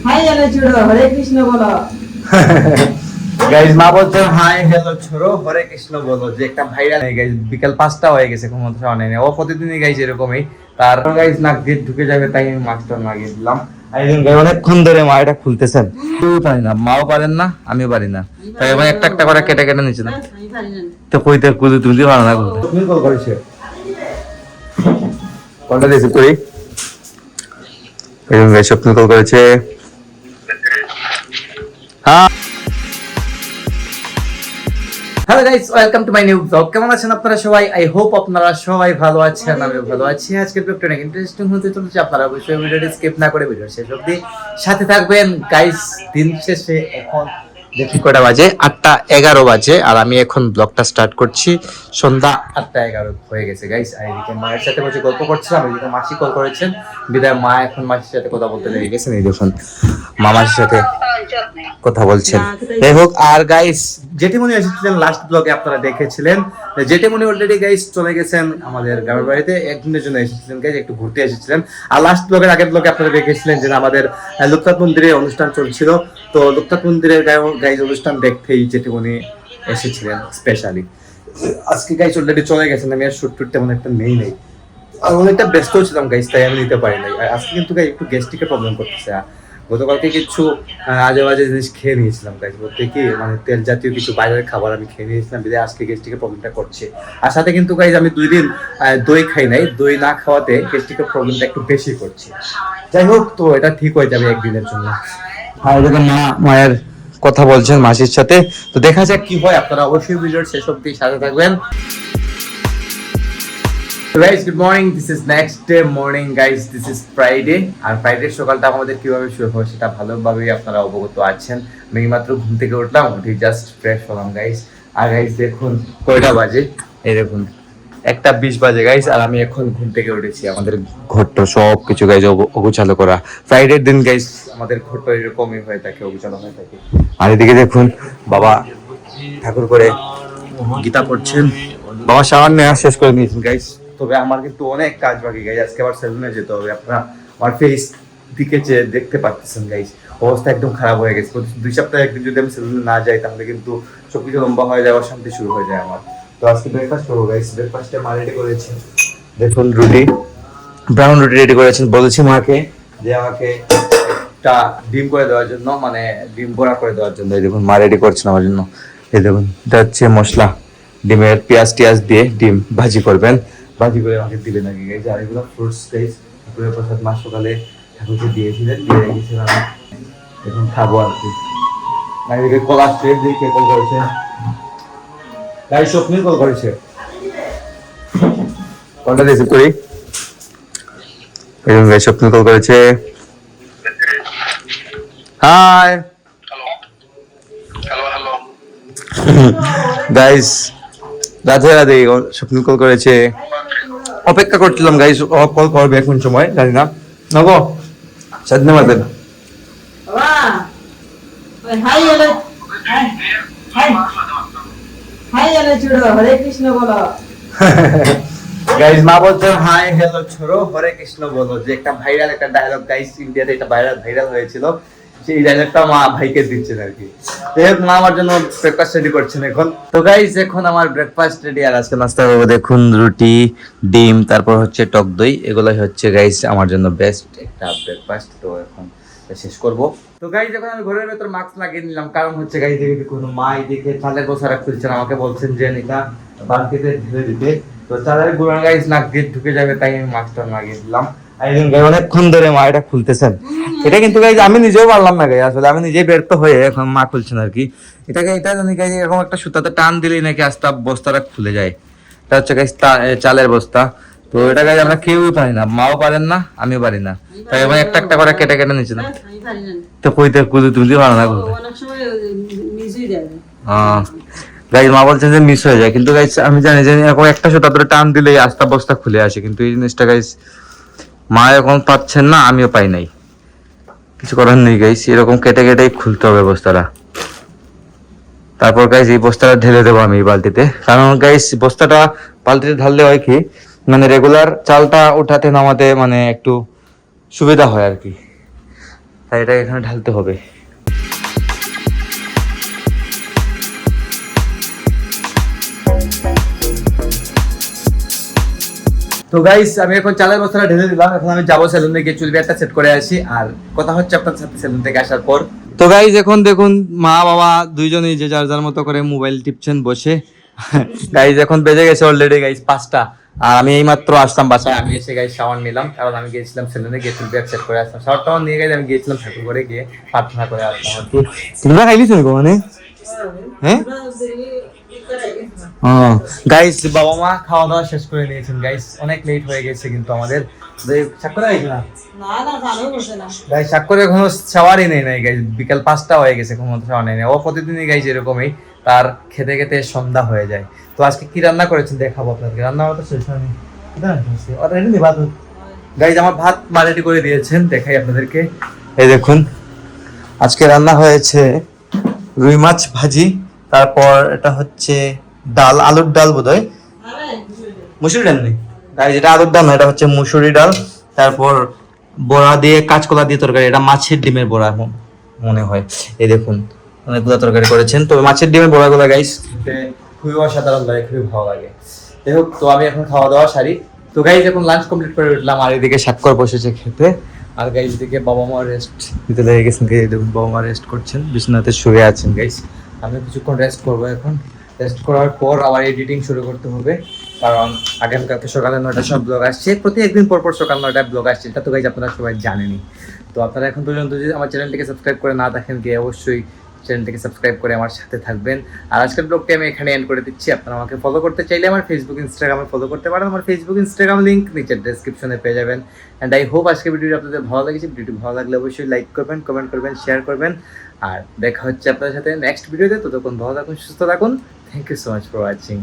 High hello ছোড়ো হরে কৃষ্ণ বলো। Guys মা বলছে হাই হ্যালো ছোড়ো হরে কৃষ্ণ বলো, যে একটা ভাইরাল হয়ে গেছে। বিকাল 5টা হয়ে গেছে, কোনো শোনা নেই। ও প্রতিদিনই গাইছে এরকমই। তার গাইস নাক দিয়ে ঢুকে যাবে, তাই আমি মাস্টার লাগিয়ে দিলাম। একদিন গাই অনেকক্ষণ ধরে মা এটা খুলতেছেন, কেউ পারি না, মাও পারেন না, আমিও পারি না। তাই এবার একটা একটা করে কেটে কেটে নিচ্ছে না। তো কইতে কুদু তুমি পারো না খুলতে। তুমি কল করেছে, কলটা রিসিভ করি। এই গাইস স্বপ্ন কল করেছে। হ্যাঁ, hello guys, welcome to my new blog. কেমন আছেন আপনারা সবাই? আই হোপ আপনারা সবাই ভালো আছেন, আমিও ভালো আছি। আজকের ব্লগটা অনেক ইন্টারেস্টিং হতে চলেছে। আপনারা অবশ্যই ভিডিওটি স্কিপ না করে ভিডিও শেষ অবধি সাথে থাকবেন। গাইস দিন শেষে এখন দেখি কটা বাজে, 8:11 বাজে, আর আমি এখন ব্লগটা স্টার্ট করছি। সন্ধ্যা 8:11 হয়ে গেছে গাইস। আর এদিকে মায়ের সাথে বসে গল্প করছিলাম, এদিকে মাসি কল করেছেন। বিদায় মা এখন মাসির সাথে কথা বলতে লেগে গেছেন। এই দেখুন মামার সাথে কথা বলছেন। যাই হোক, আর গাইস জেঠিমণি এসেছিলেন লাস্ট ব্লগে, আপনারা দেখেছিলেন। জেঠিমণি অলরেডি গাইস চলে গেছেন আমাদের গ্রামের বাড়িতে, একদিনের জন্য এসেছিলেন গাইস, একটু ঘুরতে এসেছিলেন। আর লাস্ট ব্লগের আগের ব্লগে আপনারা দেখেছিলেন যে আমাদের লোকনাথ মন্দিরে অনুষ্ঠান চলছিল। তো লোকনাথ মন্দিরের গাইস অনুষ্ঠান দেখতেই জেঠিমণি এসেছিলেন স্পেশালি। আজকে গাইস অলরেডি চলে গেছেন, আমি আর শুট টুট তেমন একটা নেই। আর অনেকটা ব্যস্ত ছিলাম গাইস, তাই আমি নিতে পারি নাই। আর আজকে কিন্তু গাইস একটু গ্যাস্ট্রিকের প্রবলেম করতেছে। গতকালকে কিছু আজে বাজে জিনিস খেয়ে নিয়েছিলাম গাইস, বলতে কি মানে তেল জাতীয় কিছু বাইরের খাবার আমি খেয়ে নিয়েছিলাম, বিধায় আজকে গ্যাস্ট্রিকের প্রবলেমটা করছে। আর সাথে কিন্তু গাইস আমি 2 দিন দই খাই নাই, দই না খাওয়াতে গ্যাস্ট্রিকের প্রবলেমটা একটু বেশি করছে। যাই হোক, তো এটা ঠিক হয়ে যাবে একদিনের জন্য। আর দেখুন মায়ের কথা বলছেন মাসির সাথে, তো দেখা যাক কি হয়। আপনারা অবশ্যই ভিডিওর শেষ অবধি সাথে থাকবেন। Guys, good morning. This is next day morning, guys. This is Friday. আর ফ্রাইডে সকালটা আমাদের কিভাবে শুরু হয় সেটা ভালোভাবেই আপনারা অবগত আছেন। আমি মাত্র ঘুম থেকে উঠলাম, উঠে জাস্ট ফ্রেশ হলাম গাইস। আর গাইস দেখুন কয়টা বাজে, এই দেখুন 1:20 বাজে গাইস। আর আমি এখন ঘুম থেকে উঠেছি। আমাদের ঘরটা সব কিছু গাইস অগোছালো করা। ফ্রাইডের দিন গাইস আমাদের ঘরটা এরকমই হয়ে থাকে, অগোছালো হয়ে থাকে। আর এদিকে দেখুন বাবা ঠাকুর করে গীতা পড়ছেন। বাবা শাওয়ার নেওয়া শেষ করে নিয়েছেন গাইস। তবে আমার কিন্তু অনেক কাজ বাকি গাইস, আজকে আবার সেলুনে যেতে হবে। আপনারা আমার ফেস দিকে যে দেখতে পাচ্ছেন গাইস, অবস্থা একদম খারাপ হয়ে গেছে। 2 সপ্তাহে একদিন যদি আমি সেলুনে না যাই, তাহলে কিন্তু সবকিছু লম্বা হয়ে যায়, অশান্তি শুরু হয়ে যায় আমার। তো আজকে ব্রেকফাস্ট করবো গাইস। ব্রেকফাস্টে মা রেডি করেছে, দেখুন রুটি, ব্রাউন রুটি রেডি করেছেন। বলেছি মাকে যে আমাকে একটা ডিম করে দেওয়ার জন্য, মানে ডিম বড়া করে দেওয়ার জন্য। এই দেখুন মা রেডি করছেন আমার জন্য। এই দেখুন এটা হচ্ছে মশলা, ডিমের পেঁয়াজ টিয়াজ দিয়ে ডিম ভাজি করবেন, ভাজি করে আমাকে দিবেন নাকি গাইস। আর এগুলো ফ্রুটস গাইস, ঠাকুরের প্রসাদ মা সকালে ঠাকুরকে দিয়েছিলেন, দিয়ে রেখেছিলাম, এখন খাবো আর কি। এদিকে কলা স্ট্রেট দিয়ে কে কল করেছে গাইস? স্বপ্নিল কল করেছে, কলটা রিসিভ করি। এই গাইস স্বপ্নিল কল করেছে। Hi hello guys, Radhe Radhe. Swapnil call করেছে, অপেক্ষা করছিলাম গাইস, ও কল করবে এখন সময়, জানি না। নগো সাধনা মাদের বাবা ওই hi hello hi hi hello ছোড়ো হরে কৃষ্ণ বলো। গাইস মা বলছে হাই হ্যালো ছোড়ো হরে কৃষ্ণ বলো, যে একটা ভাইরাল একটা ডায়লগ গাইস, ইন্ডিয়াতে এটা ভাইরাল হয়েছিল। সেই ডায়লগটা মা ভাইকে দিচ্ছেন আর কি। মা আমার জন্য ব্রেকফাস্ট রেডি করছেন এখন। তো গাইস এখন আমার ব্রেকফাস্ট রেডি। আর আজকে নাস্তা করবো দেখুন রুটি, ডিম, তারপর হচ্ছে টক দই। এগুলাই হচ্ছে গাইস আমার জন্য বেস্ট একটা ব্রেকফাস্ট। তো এখন শেষ করব। তো গাইস এখন আমি ঘরের ভেতর মাস্ক লাগিয়ে নিলাম, কারণ হচ্ছে গাইস দেখে কোনো মা এদিকে চালের বসা রাখতেছেন, আমাকে বলছেন যে এটা বালতিতে ঢেলে দিতে। তো চালের গুঁড়া গাইস নাক দিয়ে ঢুকে যাবে, তাই আমি মাস্কটা লাগিয়ে দিলাম। অনেকক্ষণ ধরে মা এটা খুলতেছেন। এটা কিন্তু গাইজ আমি নিজেও পারলাম না গাই, আসলে আমি নিজেই ব্যর্থ হয়ে এখন মা খুলছেন আর কি। এটা জানি গাইজ এরকম একটা সুতাতে টান দিলেই নাকি আস্তে বস্তাটা খুলে যায়। এটা হচ্ছে গাইজ চালের বস্তা। তো এটা গাইজ আমরা কেউই পারি না, মাও পারেন না, আমিও পারি না। তাই এবার একটা একটা করে কেটে কেটে নিচ্ছে না। তো কইতে কুদু তুমি পারো না খুলতে। হ্যাঁ গাইজ মা বলছেন যে মিস হয়ে যায়, কিন্তু গাইজ আমি জানি যে এরকম একটা সুতাতে টান দিলেই আস্তা বস্তা খুলে আসে, কিন্তু এই জিনিসটা গাইজ মা এখন পাচ্ছেন না, আমিও পাই নাই। কিছু করার নেই গাইস, এরকম কেটে কেটেই খুলতে হবে বস্তাটা। তারপর গাইস এই বস্তাটা ঢেলে দেবো আমি এই বালতিতে, কারণ গাইস বস্তাটা বালতিতে ঢাললে হয় কি, মানে রেগুলার চালটা উঠাতে নামাতে মানে একটু সুবিধা হয় আর কি। তাই এটা এখানে ঢালতে হবে। তো গাইস আমি এখন চালের বস্তাটা ঢেলে দিলাম, এখন আমি যাবো সেলুনে গিয়ে চুল বিয়ারটা সেট করে আসি, আর কথা হচ্ছে আপনার সাথে সেলুন থেকে আসার পর। তো গাইস এখন দেখুন মা বাবা দুইজনই যে যার যার মতো করে মোবাইল টিপছেন বসে। গাইস এখন বেজে গেছে অলরেডি গাইস 5টা, আর আমি এইমাত্র আসলাম বাসায়। আমি এসে গাইস শাওয়ার নিলাম, কারণ আমি গিয়েছিলাম সেলুনে গিয়ে চুল বিয়ার সেট করে আসলাম। শাওয়ারটা নিয়ে গাইস আমি গিয়েছিলাম ঠাকুর করে গিয়ে প্রার্থনা করে আসলাম আর কি। তোমরা খাইলিস না মানে হ্যাঁ গাইস বাবা মা খাওয়া দাওয়া শেষ করে নিয়েছেন গাইস, অনেক লেট হয়ে গেছে কিন্তু আমাদের। সাক্ষরে আইস না গাইস, সাক্ষরে এখনো শাওয়ারই নেই নাই গাইস, বিকাল 5টা হয়ে গেছে কোনো মতো শাওয়ার নেই। ও প্রতিদিনই গাইস এরকমই, তার খেতে খেতে সন্ধ্যা হয়ে যায়। তো আজকে কি রান্না করেছেন দেখাবো আপনাদেরকে, রান্না তো শেষ হয়নি। গাইস আমার ভাত মা রেডি করে দিয়েছেন, দেখাই আপনাদেরকে। এই দেখুন আজকে রান্না হয়েছে রুই মাছ ভাজি, তারপর এটা হচ্ছে ডাল, আলুর ডাল বোধহয়, মুসুরি ডাল নেই গাইস, এটা আলুর ডাল না, এটা হচ্ছে মুসুরি ডাল। তারপর বড়া দিয়ে কাঁচকলা দিয়ে তরকারি, এটা মাছের ডিমের বড়া মনে হয়। এই দেখুন অনেকগুলো তরকারি করেছেন। তো মাছের ডিমের বড়াগুলো গাইস খুবই অসাধারণ লাগে, খুবই ভালো লাগে। যাই হোক, তো আমি এখন খাওয়া দাওয়া সারি। তো গাইস এখন লাঞ্চ কমপ্লিট করে উঠলাম, আর এদিকে স্বাক্ষর বসেছে খেতে, আর গাইস এদিকে বাবা মা রেস্ট নিতে লেগে গেছেন। দেখুন বাবা মা রেস্ট করছেন, বিছানাতে শুয়ে আছেন গাইস। আমি কিছুক্ষণ রেস্ট করবো এখন, রেস্ট করার পর আবার এডিটিং শুরু করতে হবে, কারণ আগামীকালকে সকালে 9টায় সব ব্লগ আসছে। প্রতি একদিন পর পর সকাল 9টায় ব্লগ আসছে, এটা তো গাইজ আপনারা সবাই জানেনই। তো আপনারা এখন পর্যন্ত যদি আমার চ্যানেলটিকে সাবস্ক্রাইব করে না দেখেন, গিয়ে অবশ্যই চ্যানেলটিকে সাবস্ক্রাইব করে আমার সাথে থাকবেন। আর আজকের ব্লগটি আমি এখানে এন্ড করে দিচ্ছি। আপনারা আমাকে ফলো করতে চাইলে আমার ফেসবুক ইনস্টাগ্রামে ফলো করতে পারেন। আমার ফেসবুক ইনস্টাগ্রাম লিঙ্ক নিচের ডেসক্রিপশনে পেয়ে যাবেন। অ্যান্ড আই হোপ আজকের ভিডিওটি আপনাদের ভালো লেগেছে। ভিডিওটি ভালো লাগলে অবশ্যই লাইক করবেন, কমেন্ট করবেন, শেয়ার করবেন। আর দেখা হচ্ছে আপনাদের সাথে নেক্সট ভিডিওতে। ততক্ষণ ভালো থাকুন, সুস্থ থাকুন। Thank you so much for watching.